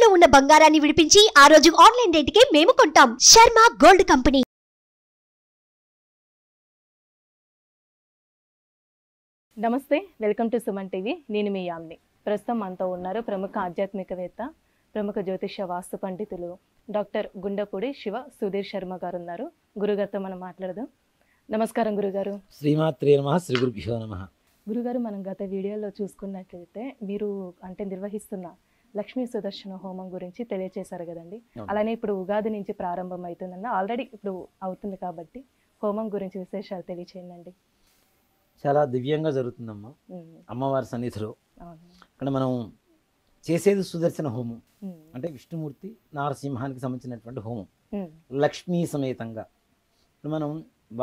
తాకట్టులో ఉన్న బంగారాన్ని విడిపించి ఆ రోజు ఆన్లైన్ రేటుకే మేము కొంటాం. Sharma gold company. నమస్తే, వెల్కమ్ టు సుమన్ టీవీ. నేను మీ యామ్ని. ప్రస్తుతం మనతో ఉన్నారు ప్రముఖ ఆధ్యాత్మికవేత్త, ప్రముఖ జ్యోతిష్య వాస్తు పండితులు డాక్టర్ గుండపూడి శివ సుధీర్ శర్మ గారు ఉన్నారు. గురుగారితో మనం మాట్లాడదాం. నమస్కారం గురుగారు. శ్రీమాత్రే నమః, శ్రీ గురుభ్యో నమః. గురుగారు, మనం గత వీడియోలో చూసుకున్నట్లయితే మీరు నిర్వహిస్తున్న లక్ష్మీ సుదర్శన హోమం గురించి తెలియజేశారు కదండి. అలానే ఇప్పుడు ఉగాది నుంచి ప్రారంభం అవుతుందన్న, ఆల్రెడీ ఇప్పుడు అవుతుంది కాబట్టి హోమం గురించి విశేషాలు తెలియచేయండి. చాలా దివ్యంగా జరుగుతుందమ్మా అమ్మవారి సన్నిధిలో. ఇక్కడ మనం చేసేది సుదర్శన హోమం, అంటే విష్ణుమూర్తి నారసింహానికి సంబంధించినటువంటి హోమం, లక్ష్మీ సమేతంగా. ఇప్పుడు మనం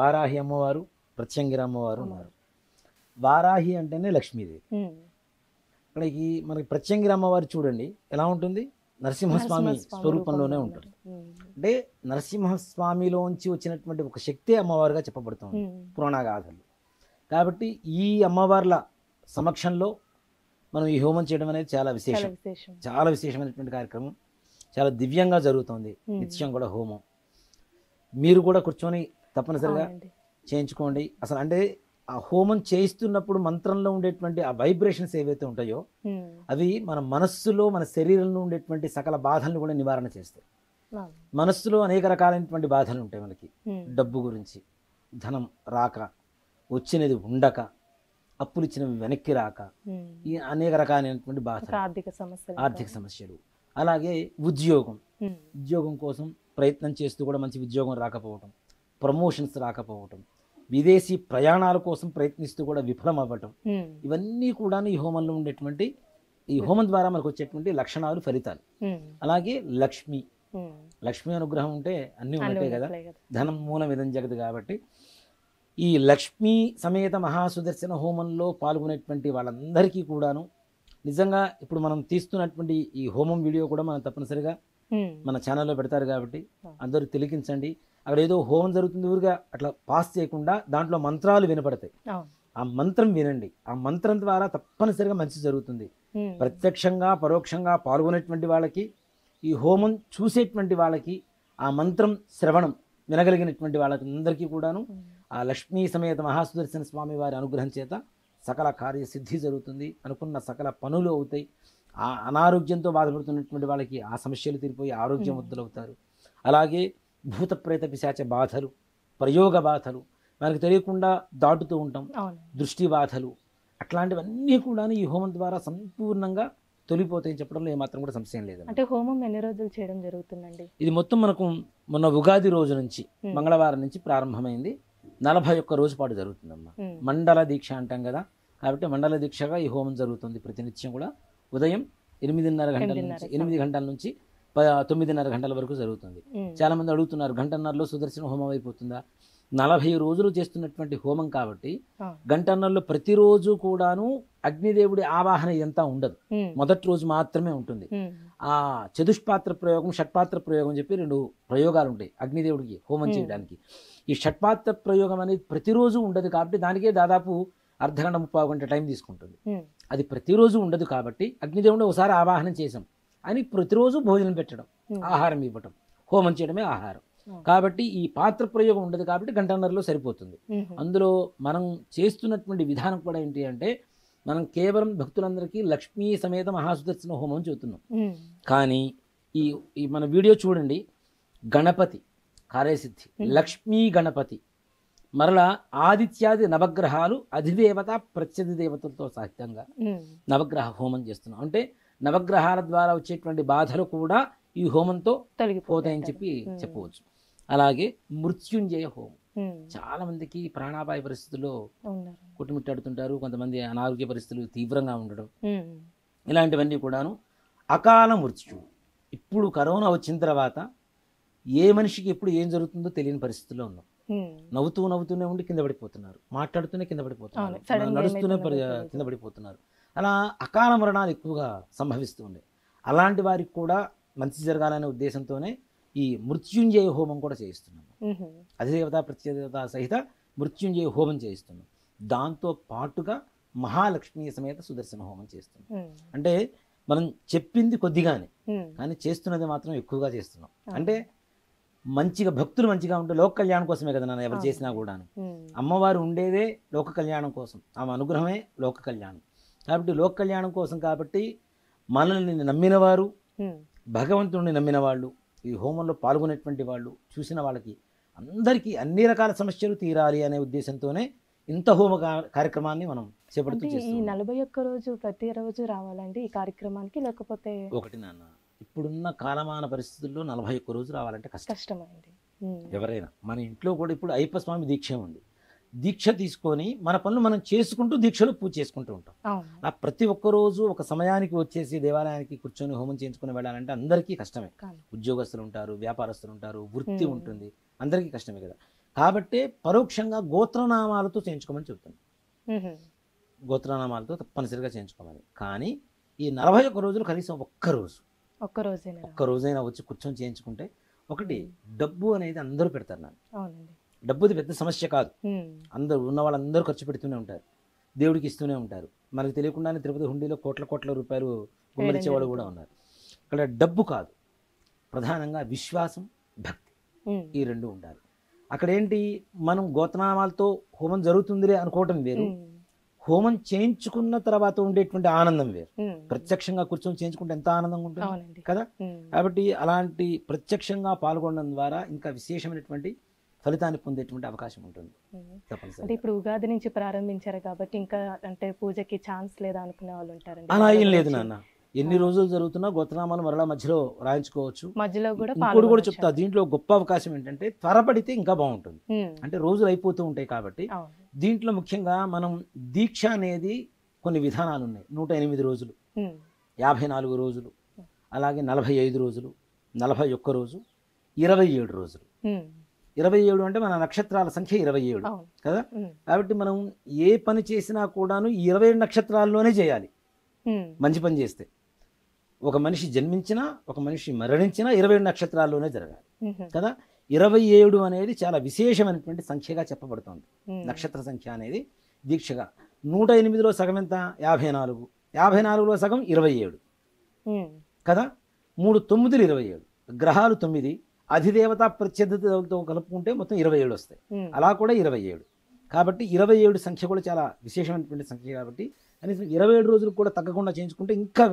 వారాహి అమ్మవారు, ప్రత్యంగిర అమ్మవారు ఉన్నారు. వారాహి అంటేనే లక్ష్మీదేవి. ఇక్కడికి మనకి ప్రత్యంగిర అమ్మవారు చూడండి ఎలా ఉంటుంది, నరసింహస్వామి స్వరూపంలోనే ఉంటుంది. అంటే నరసింహస్వామిలోంచి వచ్చినటువంటి ఒక శక్తి అమ్మవారుగా చెప్పబడుతుంది పురాణగాథలు. కాబట్టి ఈ అమ్మవార్ల సమక్షంలో మనం ఈ హోమం చేయడం అనేది చాలా విశేషం, చాలా విశేషమైనటువంటి కార్యక్రమం. చాలా దివ్యంగా జరుగుతుంది నిత్యం కూడా హోమం. మీరు కూడా కూర్చొని తప్పనిసరిగా చేయించుకోండి. అసలు అంటే ఆ హోమం చేయిస్తున్నప్పుడు మంత్రంలో ఉండేటువంటి ఆ వైబ్రేషన్స్ ఏవైతే ఉంటాయో అవి మన మనస్సులో, మన శరీరంలో ఉండేటువంటి సకల బాధలను కూడా నివారణ చేస్తాయి. మనస్సులో అనేక రకాలైనటువంటి బాధలు ఉంటాయి మనకి. డబ్బు గురించి, ధనం రాక, వచ్చినది ఉండక, అప్పులు ఇచ్చినవి వెనక్కి రాక, ఈ అనేక రకాలైనటువంటి బాధలు, ఆర్థిక సమస్యలు. అలాగే ఉద్యోగం కోసం ప్రయత్నం చేస్తూ కూడా మంచి ఉద్యోగం రాకపోవటం, ప్రమోషన్స్ రాకపోవటం, విదేశీ ప్రయాణాల కోసం ప్రయత్నిస్తూ కూడా విఫలం అవ్వటం, ఇవన్నీ కూడా ఈ హోమంలో ఉండేటువంటి, ఈ హోమం ద్వారా మనకు వచ్చేటువంటి లక్షణాలు, ఫలితాలు. అలాగే లక్ష్మి అనుగ్రహం ఉంటే అన్నీ ఉన్నట్టే కదా. ధనం మూలం ఇదం జగదు. కాబట్టి ఈ లక్ష్మీ సమేత మహాసుదర్శన హోమంలో పాల్గొనేటువంటి వాళ్ళందరికీ కూడాను నిజంగా ఇప్పుడు మనం తీస్తున్నటువంటి ఈ హోమం వీడియో కూడా మనం తప్పనిసరిగా మన ఛానల్లో పెడతారు. కాబట్టి అందరూ తిలకించండి. అక్కడ ఏదో హోమం జరుగుతుంది ఊరుగా అట్లా పాస్ చేయకుండా దాంట్లో మంత్రాలు వినపడతాయి. ఆ మంత్రం వినండి. ఆ మంత్రం ద్వారా తప్పనిసరిగా మంచి జరుగుతుంది. ప్రత్యక్షంగా పరోక్షంగా పాల్గొనేటువంటి వాళ్ళకి, ఈ హోమం చూసేటువంటి వాళ్ళకి, ఆ మంత్రం శ్రవణం వినగలిగినటువంటి వాళ్ళకి అందరికీ కూడాను ఆ లక్ష్మీ సమేత మహాసుదర్శన స్వామి వారి అనుగ్రహం చేత సకల కార్యసిద్ధి జరుగుతుంది. అనుకున్న సకల పనులు అవుతాయి. ఆ అనారోగ్యంతో బాధపడుతున్నటువంటి వాళ్ళకి ఆ సమస్యలు తీరిపోయి ఆరోగ్యవంతులవుతారు. అలాగే భూత ప్రేత పిశాచ బాధలు, ప్రయోగ బాధలు, మనకు తెలియకుండా దాటుతూ ఉంటాం, దృష్టి బాధలు, అట్లాంటివన్నీ కూడా ఈ హోమం ద్వారా సంపూర్ణంగా తొలిపోతాయని చెప్పడంలో ఏమాత్రం కూడా సంశయం లేదు. అంటే హోమం ఎన్ని రోజులు చేయడం జరుగుతుందండి? ఇది మొత్తం మనకు మొన్న ఉగాది రోజు నుంచి, మంగళవారం నుంచి ప్రారంభమైంది. 41 రోజు పాటు జరుగుతుందమ్మా. మండల దీక్ష అంటాం కదా. కాబట్టి మండల దీక్షగా ఈ హోమం జరుగుతుంది. ప్రతినిత్యం కూడా ఉదయం 8 గంటల నుంచి 9:30 గంటల వరకు జరుగుతుంది. చాలా మంది అడుగుతున్నారు, గంటన్నరలో సుదర్శన హోమం అయిపోతుందా? 40 రోజులు చేస్తున్నటువంటి హోమం కాబట్టి గంటన్నరలో ప్రతిరోజు కూడాను అగ్నిదేవుడి ఆవాహన ఇదంతా ఉండదు. మొదటి రోజు మాత్రమే ఉంటుంది. ఆ చతుష్పాత్ర ప్రయోగం, షట్పాత్ర ప్రయోగం చెప్పి 2 ప్రయోగాలు ఉంటాయి అగ్నిదేవుడికి హోమం చేయడానికి. ఈ షట్పాత్ర ప్రయోగం అనేది ప్రతిరోజు ఉండదు కాబట్టి దానికే దాదాపు అర్ధగంట 30 గంట టైం తీసుకుంటుంది. అది ప్రతిరోజు ఉండదు కాబట్టి అగ్నిదేవుడిని ఒకసారి ఆవాహనం చేసాం అని ప్రతిరోజు భోజనం పెట్టడం, ఆహారం ఇవ్వటం, హోమం చేయడమే ఆహారం. కాబట్టి ఈ పాత్ర ప్రయోగం ఉండదు కాబట్టి గంటన్నరలో సరిపోతుంది. అందులో మనం చేస్తున్నటువంటి విధానం కూడా ఏంటి అంటే, మనం కేవలం భక్తులందరికీ లక్ష్మీ సమేత మహాసుదర్శన హోమం చెబుతున్నాం. కానీ ఈ మన వీడియో చూడండి, గణపతి కార్యసిద్ధి, లక్ష్మీ గణపతి, మరలా ఆదిత్యాది నవగ్రహాలు అధిదేవత ప్రత్యధి దేవతలతో సహితంగా నవగ్రహ హోమం చేస్తున్నాం. అంటే నవగ్రహాల ద్వారా వచ్చేటువంటి బాధలు కూడా ఈ హోమంతో తొలగిపోతాయని చెప్పవచ్చు. అలాగే మృత్యుంజయ హోమం, చాలా మందికి ప్రాణాపాయ పరిస్థితుల్లో కొట్టుమిట్టాడుతుంటారు. కొంతమంది అనారోగ్య పరిస్థితులు తీవ్రంగా ఉండడం, ఇలాంటివన్నీ కూడాను అకాల మృత్యువు. ఇప్పుడు కరోనా వచ్చిన తర్వాత ఏ మనిషికి ఎప్పుడు ఏం జరుగుతుందో తెలియని పరిస్థితుల్లో ఉన్నాం. నవ్వుతూనే ఉండి కింద పడిపోతున్నారు, మాట్లాడుతూనే కింద పడిపోతున్నారు, నడుస్తూనే కింద పడిపోతున్నారు. అలా అకాల మరణాలు ఎక్కువగా సంభవిస్తూ ఉన్నాయి. అలాంటి వారికి కూడా మంచి జరగాలనే ఉద్దేశంతోనే ఈ మృత్యుంజయ హోమం కూడా చేయిస్తున్నాము. అధిదేవత ప్రత్యదేవత సహిత మృత్యుంజయ హోమం చేయిస్తున్నాం. దాంతో పాటుగా మహాలక్ష్మి సమేత సుదర్శన హోమం చేస్తున్నాం. అంటే మనం చెప్పింది కొద్దిగానే ఉమ్, కానీ చేస్తున్నది మాత్రం ఎక్కువగా చేస్తున్నాం. అవును. అంటే మంచిగా భక్తులు మంచిగా ఉంటే లోక కళ్యాణం కోసమే కదా నాన్న ఎవరు అవును. చేసినా కూడా. ఉమ్, అమ్మవారు ఉండేదే లోక కళ్యాణం కోసం, ఆమె అనుగ్రహమే లోక కళ్యాణం. కాబట్టి లోక కళ్యాణం కోసం కాబట్టి మనల్ని నమ్మిన వారు, ఉమ్, భగవంతుడిని నమ్మిన వాళ్ళు, ఈ హోమంలో పాల్గొనేటువంటి వాళ్ళు చూసిన వాళ్ళకి అందరికీ అన్ని రకాల సమస్యలు తీరాలి అనే ఉద్దేశంతోనే ఇంత హోమ కార్యక్రమాన్ని మనం చేపడుతూ అంటే ఈ చేస్తున్నాం. 41 రోజు ప్రతి రోజు రావాలండి ఈ కార్యక్రమానికి, లేకపోతే ఒకటి నాన్న, ఇప్పుడున్న కాలమాన పరిస్థితుల్లో 41 రోజు రావాలంటే కష్టం. కష్టమైంది? ఎవరైనా మన ఇంట్లో కూడా ఇప్పుడు అయ్యప్ప స్వామి దీక్ష ఉంది, దీక్ష తీసుకొని మన పనులు మనం చేసుకుంటూ దీక్షలో పూజ చేసుకుంటూ ఉంటాం. అవును. ఆ ప్రతి ఒక్క రోజు ఒక సమయానికి వచ్చేసి దేవాలయానికి కూర్చొని హోమం చేయించుకుని వెళ్ళాలంటే అందరికీ కష్టమే. కాదు. ఉద్యోగస్తులు ఉంటారు, వ్యాపారస్తులు ఉంటారు, వృత్తి Hmm. ఉంటుంది, అందరికీ కష్టమే కదా. కాబట్టే పరోక్షంగా గోత్రనామాలతో చేయించుకోమని చెప్తుంది. ఉహు, గోత్రనామాలతో తప్పనిసరిగా చేయించుకోమని. కానీ ఈ 41 రోజులు కనీసం ఒక్క రోజేనా? ఒక్క రోజైనా వచ్చి కూర్చొని చేయించుకుంటే ఒకటి డబ్బు అనేది అందరూ పెడతారు నాకు. అవునండి. డబ్బుది పెద్ద సమస్య కాదు, ఉమ్, అందరూ ఉన్న వాళ్ళందరూ ఖర్చు పెడుతూనే ఉంటారు, దేవుడికి ఇస్తూనే ఉంటారు. మనకు తెలియకుండానే తిరుపతి హుండీలో కోట్ల రూపాయలు గుమ్మరించేవాళ్ళు కూడా ఉన్నారు. ఇక్కడ డబ్బు కాదు, ప్రధానంగా విశ్వాసం, భక్తి, ఉమ్, ఈ రెండు ఉండాలి. అక్కడ ఏంటి, మనం గోత్రనామాలతో హోమం జరుగుతుందిలే అనుకోవటం వేరు, ఉమ్, హోమం చేయించుకున్న తర్వాత ఉండేటువంటి ఆనందం వేరు. ఉమ్, ప్రత్యక్షంగా కూర్చొని చేయించుకుంటే ఎంత ఆనందంగా ఉంటుంది అవునండి. కదా. ఉమ్, కాబట్టి అలాంటి ప్రత్యక్షంగా పాల్గొనడం ద్వారా ఇంకా విశేషమైనటువంటి ఫలితాన్ని పొందేటువంటి అవకాశం ఉంటుంది ఉమ్. అంటే తప్పనిసరిగా. ఇప్పుడు ఉగాది నుంచి ప్రారంభించారు కాబట్టి ఇంకా అంటే పూజకి ఛాన్స్ లేదా అనుకునే వాళ్ళు ఉంటారండి. అలా ఏం లేదు నాన్న, ఎన్ని రోజులు జరుగుతున్నా గోత్రనామాలు మరలా మధ్యలో రాయించుకోవచ్చు. మధ్యలో కూడా ఇంకోటి కూడా పాల్గొనొచ్చు. చెప్తా, దీంట్లో గొప్ప అవకాశం ఏంటంటే త్వరపడితే ఇంకా బాగుంటుంది. ఉమ్, అంటే రోజులు అయిపోతూ ఉంటాయి కాబట్టి అవును. దీంట్లో ముఖ్యంగా మనం దీక్ష అనేది కొన్ని విధానాలు ఉన్నాయి. 108 రోజులు, ఉమ్, 54 రోజులు, అలాగే 45 రోజులు, 41 రోజు, 27 రోజులు. ఉమ్, 27 అంటే మన నక్షత్రాల సంఖ్య 27 అవును. కదా. ఉమ్, కాబట్టి మనం ఏ పని చేసినా కూడాను ఈ 27 నక్షత్రాల్లోనే చేయాలి. ఉమ్, మంచి పని చేస్తే ఒక మనిషి జన్మించినా ఒక మనిషి మరణించినా 27 నక్షత్రాల్లోనే జరగాలి ఉహు, కదా. 27 అనేది చాలా విశేషమైనటువంటి సంఖ్యగా చెప్పబడుతోంది. ఉమ్, నక్షత్ర సంఖ్య అనేది దీక్షగా 108లో సగం ఎంత, 54, 54లో సగం 27 ఉమ్, కదా. 3 9లు 27, గ్రహాలు 9, అధిదేవత ప్రత్యర్థతో కలుపుకుంటే మొత్తం 27 వస్తాయి. ఉమ్, అలా కూడా 27. కాబట్టి 27 సంఖ్య కూడా చాలా విశేషమైనటువంటి సంఖ్య కాబట్టి కనీసం 27 రోజులు కూడా తగ్గకుండా చేయించుకుంటే ఇంకా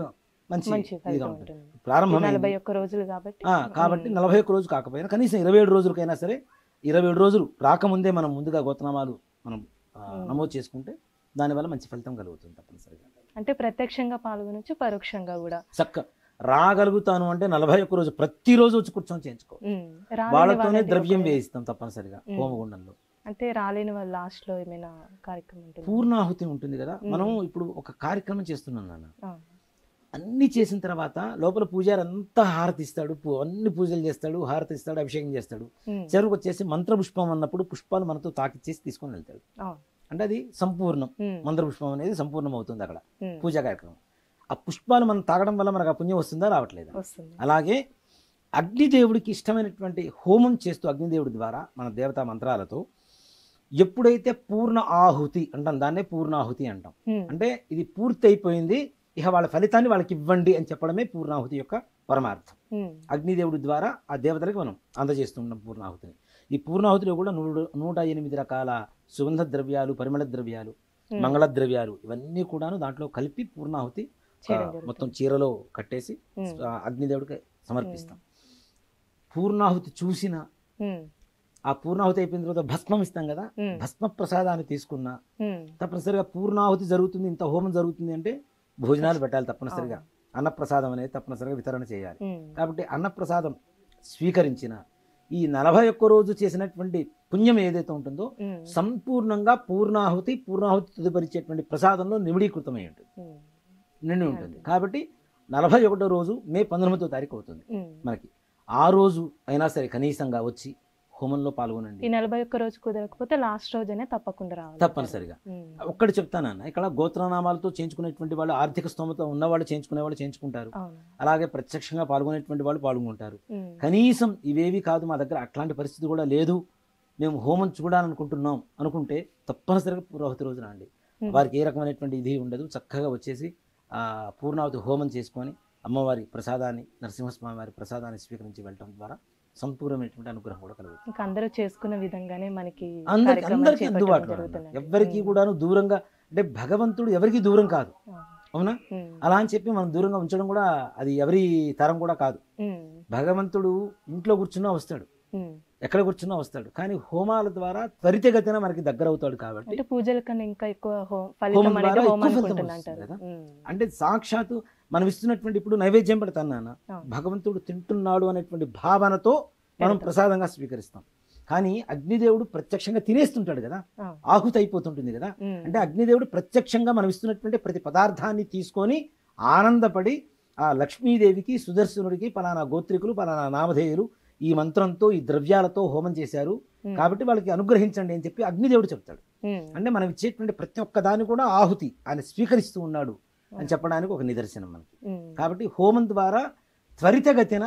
మంచి మంచి ఇదిగా ఫలితం ఉంటుంది. ఉంటుంది. ప్రారంభమైంది 41 రోజులు కాబట్టి కాబట్టి 41 రోజు కాకపోయినా కనీసం 27 రోజులకైనా సరే, 27 రోజులు రాకముందే మనం ముందుగా గోత్రనామాలు మనం నమోదు చేసుకుంటే దానివల్ల మంచి ఫలితం కలుగుతుంది తప్పనిసరిగా. అంటే ప్రత్యక్షంగా పాల్గొనొచ్చు, పరోక్షంగా కూడా. రాగలుగుతాను అంటే 41 రోజు ప్రతిరోజు వచ్చి కూర్చొని చేయించుకో, ఉమ్, రాలేని వాళ్ళతోనే వాళ్ళండి ద్రవ్యం ఒకవేళ. వేయిస్తాం తప్పనిసరిగా హోమగుండంలో. అంటే రాలేని వాళ్ళు లాస్ట్ లో ఏమైనా కార్యక్రమం ఉంటుంది? పూర్ణాహుతి ఉంటుంది కదా. మనం ఇప్పుడు ఒక కార్యక్రమం చేస్తున్నాం నాన్న, అవును. అన్ని చేసిన తర్వాత లోపల పూజారి అంతా హారతి ఇస్తాడు, అన్ని పూజలు చేస్తాడు, హారతి ఇస్తాడు, అభిషేకం చేస్తాడు. ఉమ్, చివరికి వచ్చేసి మంత్రపుష్పం అన్నప్పుడు పుష్పాలు మనతో తాకిచ్చేసి తీసుకొని వెళ్తాడు. అవును. అంటే అది సంపూర్ణం, ఉమ్, మంత్రపుష్పం అనేది సంపూర్ణం అవుతుంది అక్కడ ఉమ్, పూజా కార్యక్రమం. ఆ పుష్పాలు మనం తాగడం వల్ల మనకు ఆ పుణ్యం వస్తుందా, రావట్లేదా? వస్తుంది. అలాగే అగ్నిదేవుడికి ఇష్టమైనటువంటి హోమం చేస్తూ అగ్నిదేవుడి ద్వారా మన దేవతా మంత్రాలతో ఎప్పుడైతే పూర్ణ ఆహుతి అంటాం, దాన్నే పూర్ణాహుతి అంటాం. ఉమ్, అంటే ఇది పూర్తి అయిపోయింది, ఇక వాళ్ళ ఫలితాన్ని వాళ్ళకి ఇవ్వండి అని చెప్పడమే పూర్ణాహుతి యొక్క పరమార్థం. ఉమ్, అగ్నిదేవుడి ద్వారా ఆ దేవతలకు మనం అందజేస్తున్నాం పూర్ణాహుతిని. ఈ పూర్ణాహుతిలో కూడా 108 రకాల సుగంధ ద్రవ్యాలు, పరిమళ ద్రవ్యాలు, ఉమ్, మంగళ ద్రవ్యాలు ఇవన్నీ కూడాను దాంట్లో కలిపి పూర్ణాహుతి చేయడం జరుగుతుంది. మొత్తం చీరలో కట్టేసి ఉమ్, అగ్నిదేవుడికి సమర్పిస్తాం. పూర్ణాహుతి చూసిన ఉమ్, ఆ పూర్ణాహుతి అయిపోయిన తర్వాత భస్మం ఇస్తాం కదా, ఉమ్, భస్మ ప్రసాదాన్ని తీసుకున్నా ఉమ్, తప్పనిసరిగా పూర్ణాహుతి జరుగుతుంది, ఇంత హోమం జరుగుతుంది అంటే భోజనాలు పెట్టాలి తప్పనిసరిగా. అన్నప్రసాదం అనేది తప్పనిసరిగా వితరణ చేయాలి. ఉమ్, కాబట్టి అన్నప్రసాదం స్వీకరించిన ఈ 41 రోజు చేసినటువంటి పుణ్యం ఏదైతే ఉంటుందో ఉమ్, సంపూర్ణంగా పూర్ణాహుతి తదుపరిచేటువంటి ప్రసాదంలో నిమిడీకృతమై ఉంటుంది, ఉమ్, నిండి ఉంటుంది. కాబట్టి 41వ రోజు మే 19వ తారీఖు అవుతుంది ఉమ్. మనకి. ఆ రోజు అయినా సరే కనీసంగా వచ్చి హోమంలో పాల్గొనండి. ఈ 41 రోజు కుదరకపోతే లాస్ట్ రోజనే తప్పకుండా రావాలి. తప్పనిసరిగా. ఉమ్, ఒక్కటి చెప్తానన్న, ఇక్కడ గోత్రనామాలతో చేయించుకునేటువంటి వాళ్ళు, ఆర్థిక స్తోమత ఉన్నవాళ్ళు చేయించుకునే వాళ్ళు చేయించుకుంటారు, అవును. అలాగే ప్రత్యక్షంగా పాల్గొనేటువంటి వాళ్ళు పాల్గొంటారు. ఉమ్, కనీసం ఇవేవి కాదు, మా దగ్గర అట్లాంటి పరిస్థితి కూడా లేదు, మేము హోమం చూడాలనుకుంటున్నాం అనుకుంటే తప్పనిసరిగా పూర్వహుతి రోజు రండి. ఉమ్, వారికి ఏ రకమైనటువంటి ఇది ఉండదు, చక్కగా వచ్చేసి పూర్ణావతి హోమం చేసుకొని అమ్మవారి ప్రసాదాన్ని, నరసింహస్వామి వారి ప్రసాదాన్ని స్వీకరించి వెళ్ళటం ద్వారా సంపూర్ణమైనటువంటి అనుగ్రహం కూడా కలుగుతుంది. ఇంకా అందరూ చేసుకున్న విధంగానే మనకి అందరికీ అందుబాటులో, ఎవరికి కూడాను దూరంగా, అంటే భగవంతుడు ఎవరికి దూరం కాదు, అవునా? అలా అని చెప్పి మనం దూరంగా ఉంచడం కూడా అది ఎవరి తరం కూడా కాదు. భగవంతుడు ఇంట్లో కూర్చున్నా వస్తాడు, ఎక్కడ కూర్చున్నా వస్తాడు, కానీ హోమాల ద్వారా త్వరితగతిన మనకి దగ్గర అవుతాడు. కాబట్టి పూజల కన్నా ఇంకా ఎక్కువ హోమం ద్వారా ఎక్కువ ఫలితం వస్తుంది కదా. అంటే సాక్షాత్తు మనం ఇస్తున్నటువంటి ఇప్పుడు నైవేద్యం పెడతాను నాన్న, భగవంతుడు తింటున్నాడు అనేటువంటి భావనతో మనం ప్రసాదంగా స్వీకరిస్తాం. కానీ అగ్నిదేవుడు ప్రత్యక్షంగా తినేస్తుంటాడు కదా, ఆహుతి అయిపోతుంటుంది కదా. అంటే అగ్నిదేవుడు ప్రత్యక్షంగా మనం ఇస్తున్నటువంటి ప్రతి పదార్థాన్ని తీసుకొని ఆనందపడి ఆ లక్ష్మీదేవికి, సుదర్శనుడికి పలానా గోత్రికులు, పలానా నామధేయులు ఈ మంత్రంతో, ఈ ద్రవ్యాలతో హోమం చేశారు కాబట్టి వాళ్ళకి అనుగ్రహించండి అని చెప్పి అగ్నిదేవుడు చెప్తాడు. అంటే మనం ఇచ్చేటువంటి ప్రతి ఒక్క దాన్ని కూడా ఆహుతి ఆయన స్వీకరిస్తూ ఉన్నాడు అని చెప్పడానికి ఒక నిదర్శనం మనకి. కాబట్టి హోమం ద్వారా త్వరితగతిన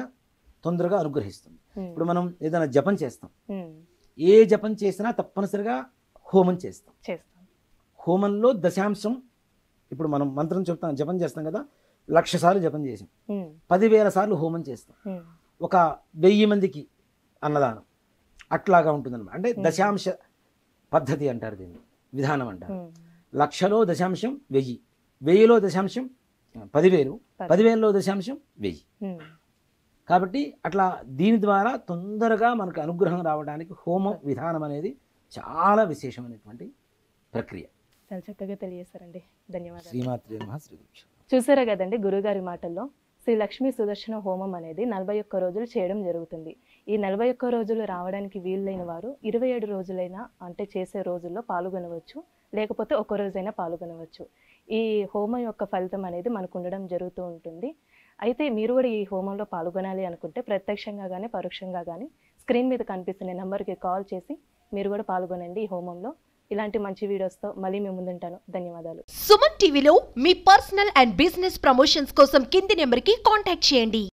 తొందరగా అనుగ్రహిస్తుంది. ఇప్పుడు మనం ఏదైనా జపం చేస్తాం, ఏ జపం చేసినా తప్పనిసరిగా హోమం చేస్తాం. హోమంలో దశాంశం, ఇప్పుడు మనం మంత్రం చెప్తాం, జపం చేస్తాం కదా, 1,00,000 సార్లు జపం చేసాం, 10,000 సార్లు హోమం చేస్తాం, ఒక 1000 మందికి అన్నదానం, అట్లాగా ఉంటుందన్నమాట. అంటే దశాంశ పద్ధతి అంటారు దీన్ని, విధానం అంటారు. 1,00,000లో దశాంశం 1000, 1000లో దశాంశం 10,000, 10,000లో దశాంశం 1000. కాబట్టి అట్లా దీని ద్వారా తొందరగా మనకు అనుగ్రహం రావడానికి హోమం విధానం అనేది చాలా విశేషమైనటువంటి ప్రక్రియ. చాలా చక్కగా తెలియజేస్తారండి, ధన్యవాదాలు. శ్రీమాత్రే నమః. శ్రీ చూసారా కదండి గురుగారి మాటల్లో, శ్రీ లక్ష్మీ సుదర్శన హోమం అనేది 41 రోజులు చేయడం జరుగుతుంది. ఈ 41 రోజులు రావడానికి వీలైన వారు 27 రోజులైనా, అంటే చేసే రోజుల్లో పాల్గొనవచ్చు, లేకపోతే ఒక రోజైనా పాల్గొనవచ్చు. ఈ హోమం యొక్క ఫలితం అనేది మనకు ఉండడం జరుగుతూ ఉంటుంది. అయితే మీరు కూడా ఈ హోమంలో పాల్గొనాలి అనుకుంటే ప్రత్యక్షంగా కానీ పరోక్షంగా కానీ స్క్రీన్ మీద కనిపిస్తున్న నెంబర్కి కాల్ చేసి మీరు కూడా పాల్గొనండి ఈ హోమంలో. ఇలాంటి మంచి వీడియోస్తో మళ్ళీ మేము ముందుంటాను. ధన్యవాదాలు. సుమన్ టీవీలో మీ పర్సనల్ అండ్ బిజినెస్ ప్రమోషన్స్ కోసం కింది నెంబర్కి కాంటాక్ట్ చేయండి.